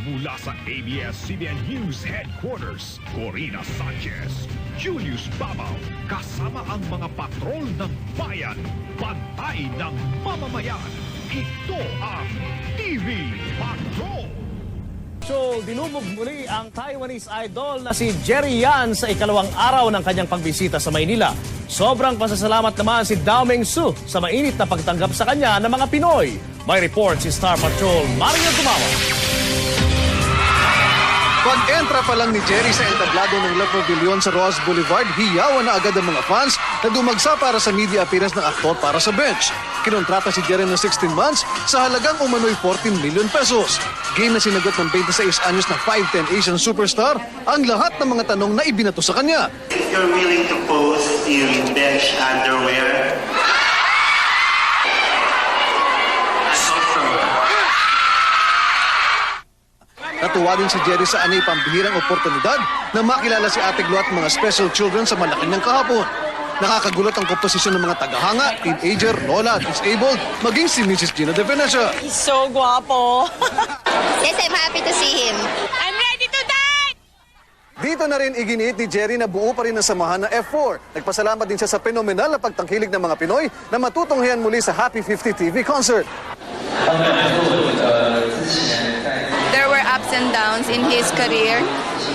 Mula sa ABS-CBN News Headquarters, Corina Sanchez, Julius Babaw, kasama ang mga patrol ng bayan, bantay ng mamamayan. Ito ang TV Patrol! So, dinumog muli ang Taiwanese idol na si Jerry Yan sa ikalawang araw ng kanyang pagbisita sa Maynila. Sobrang pasasalamat naman si Dao Mengsu sa mainit na pagtanggap sa kanya ng mga Pinoy. May report si Star Patrol Mario Dumawa. Pag-entra pa lang ni Jerry sa entablado ng La Pavilion sa Ross Boulevard, hiyawan na agad ang mga fans na dumagsa para sa media appearance ng aktor para sa bench. Kinontrata si Jerry ng 16 months sa halagang umano'y 14 million pesos. Game na sinagot ng 26 anyos na 5'10 Asian superstar ang lahat ng mga tanong na ibinato sa kanya. If you're willing to pose in bench underwear, Natuwa din si Jerry sa anyay pambihirang oportunidad na makilala si Ate Glo at mga special children sa Malacanang kahapon. Nakakagulat ang komposisyon ng mga tagahanga, teenager, lola, disabled, maging si Mrs. Gina De Venecia. He's so guapo. Yes, I'm happy to see him. I'm ready to die! Dito na rin iginiit ni Jerry na buo pa rin ang samahan ng F4. Nagpasalamat din siya sa fenomenal na pagtangkilik ng mga Pinoy na matutunghayan muli sa Happy 50 TV concert. There were ups and downs in his career,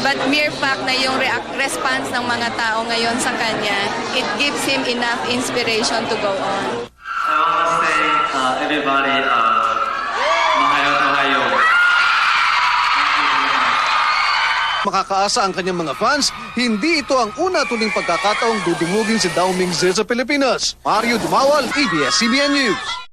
but mere fact na yung response ng mga tao ngayon sa kanya, it gives him enough inspiration to go on. I want to say everybody, mahayo. Makakaasa ang kanyang mga fans, hindi ito ang una tuling pagkakataong dudumugin si Dao Mingzi sa Pilipinas. Mario Dumawal, ABS-CBN News.